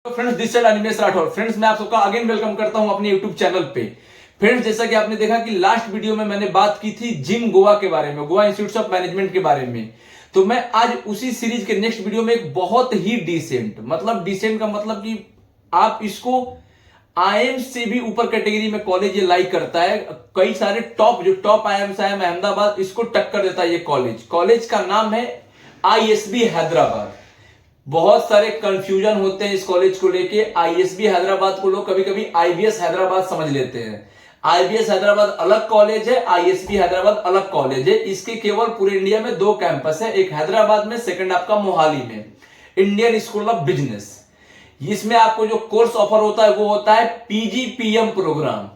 तो friends this side Animesh Rathore. Friends मैं आप सबका अगेन वेलकम करता हूं अपने यूट्यूब चैनल पे। फ्रेंड्स जैसा कि आपने देखा कि लास्ट वीडियो में मैंने बात की थी जिम गोवा के बारे में, गोवा इंस्टीट्यूट ऑफ मैनेजमेंट के बारे में। तो मैं आज उसी सीरीज के नेक्स्ट वीडियो में एक बहुत ही डिसेंट, मतलब डिसेंट का मतलब कि आप इसको आईएम्स से भी ऊपर कैटेगरी में कॉलेज ये लाइक करता है। कई सारे टॉप आईएम्स है अहमदाबाद, इसको टक्कर देता है ये कॉलेज का नाम है आईएसबी हैदराबाद। बहुत सारे कंफ्यूजन होते हैं इस कॉलेज को लेके। आईएसबी हैदराबाद को लोग कभी कभी आईबीएस हैदराबाद समझ लेते हैं। आईबीएस हैदराबाद अलग कॉलेज है, आईएसबी हैदराबाद अलग कॉलेज है। इसके केवल पूरे इंडिया में दो कैंपस है, एक हैदराबाद में, सेकंड आपका मोहाली में। Indian school of business. इसमें आपको जो कोर्स ऑफर होता है वो होता है पीजीपीएम प्रोग्राम।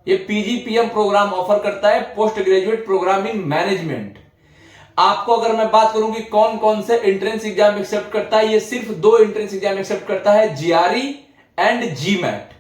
ये पीजीपीएम प्रोग्राम ऑफर करता है, post graduate program in management. आपको अगर मैं बात करूं कि कौन कौन से एंट्रेंस एग्जाम एक्सेप्ट करता है, ये सिर्फ दो एंट्रेंस एग्जाम एक्सेप्ट करता है, GRE and GMAT.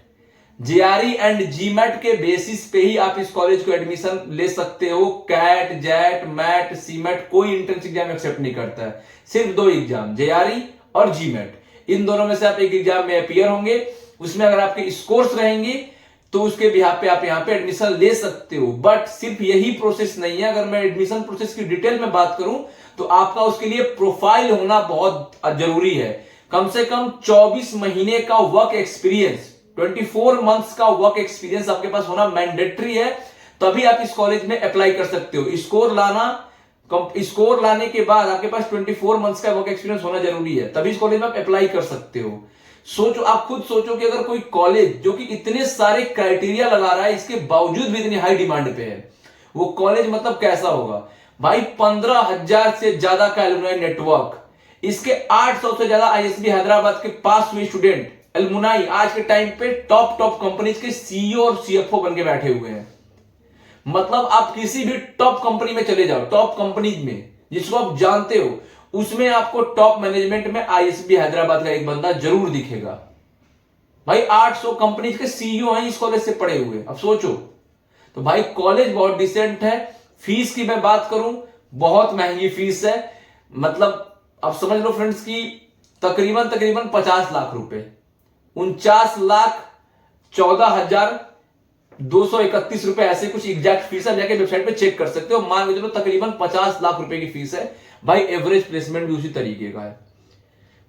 GRE and GMAT के बेसिस पे ही आप इस कॉलेज को एडमिशन ले सकते हो। कैट, जैट, मैट, सीमैट कोई एंट्रेंस एग्जाम एक्सेप्ट नहीं करता है। सिर्फ दो एग्जाम, जीआरई और जीमैट। इन दोनों में से आप एक एग्जाम में अपीयर होंगे, उसमें अगर आपके स्कोर्स रहेंगे तो उसके बिहाफ पे आप यहां पे एडमिशन ले सकते हो। बट सिर्फ यही प्रोसेस नहीं है। अगर मैं एडमिशन प्रोसेस की डिटेल में बात करूं तो आपका उसके लिए प्रोफाइल होना बहुत जरूरी है। कम से कम 24 महीने का वर्क एक्सपीरियंस, 24 मंथ्स का वर्क एक्सपीरियंस आपके पास होना मैंडेटरी है। तभी आप इस कॉलेज में अप्लाई कर सकते हो। स्कोर लाने के बाद आपके पास 24 मंथ्स का वर्क एक्सपीरियंस होना जरूरी है, तभी इस कॉलेज में आप अप्लाई कर सकते हो। सोचो, आप खुद सोचो कि अगर कोई कॉलेज जो कि इतने सारे क्राइटेरिया लगा रहा है, इसके बावजूद भी इतनी हाई डिमांड पे है, वो कॉलेज मतलब कैसा होगा भाई। 15,000 से ज्यादा का एलुमनाई नेटवर्क, इसके 800 से ज्यादा आईएसबी हैदराबाद के पास हुए स्टूडेंट एलुमनाई आज के टाइम पे टॉप कंपनीज के सीईओ और सीएफओ बन के बैठे हुए हैं। मतलब आप किसी भी टॉप कंपनी में चले जाओ, टॉप कंपनीज में जिसको आप जानते हो, उसमें आपको टॉप मैनेजमेंट में आईएसबी हैदराबाद का एक बंदा जरूर दिखेगा भाई। 800 कंपनीज के सीईओ हैं इस कॉलेज से पढ़े हुए। अब सोचो, तो भाई कॉलेज बहुत डिसेंट है। फीस की मैं बात करूं, बहुत महंगी फीस है। मतलब अब समझ लो फ्रेंड्स की तकरीबन 50 लाख रुपए, 49,14,231 रुपए, ऐसे कुछ एग्जैक्ट फीस है, जाके वेबसाइट पे चेक कर सकते हो। मान के चलो तकरीबन 50 लाख रुपए की फीस है भाई। एवरेज प्लेसमेंट भी उसी तरीके का है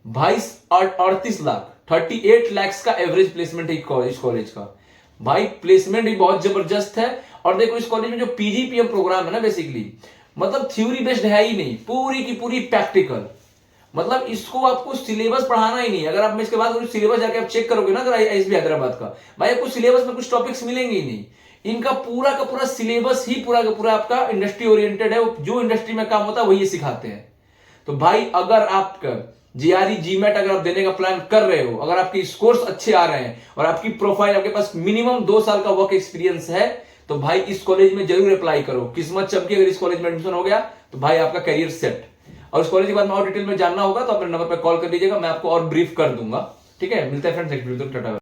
भाई। 38 लाख, 38 लाख का एवरेज प्लेसमेंट है इस कॉलेज का भाई। प्लेसमेंट भी बहुत जबरदस्त है। और देखो इस कॉलेज में जो पीजीपीएम प्रोग्राम है ना, बेसिकली मतलब थ्योरी बेस्ड है ही नहीं, पूरी की पूरी प्रैक्टिकल। मतलब इसको आपको सिलेबस पढ़ाना ही नहीं। अगर आप इसके बाद सिलेबस जाके आप चेक करोगे ना, अगर आईएसबी हैदराबाद का, भाई आपको सिलेबस में कुछ टॉपिक्स मिलेंगे ही नहीं। इनका पूरा का पूरा सिलेबस ही पूरा का पूरा आपका इंडस्ट्री ओरिएंटेड है। जो इंडस्ट्री में काम होता है वही सिखाते हैं। तो भाई अगर आप जीआरई जीमैट अगर आप देने का प्लान कर रहे हो, अगर आपके स्कोर्स अच्छे आ रहे हैं और आपकी प्रोफाइल, आपके पास मिनिमम 2 साल का वर्क एक्सपीरियंस है, तो भाई इस कॉलेज में जरूर अप्लाई करो। किस्मत चमकी, अगर इस कॉलेज में एडमिशन हो गया तो भाई आपका करियर सेट। और इस कॉलेज के बाद में और डिटेल में जानना होगा तो अपने नंबर पर कॉल कर लीजिएगा, मैं आपको और ब्रीफ कर दूंगा। ठीक है, मिलते हैं फ्रेंड्स नेक्स्ट वीडियो में। टाटा।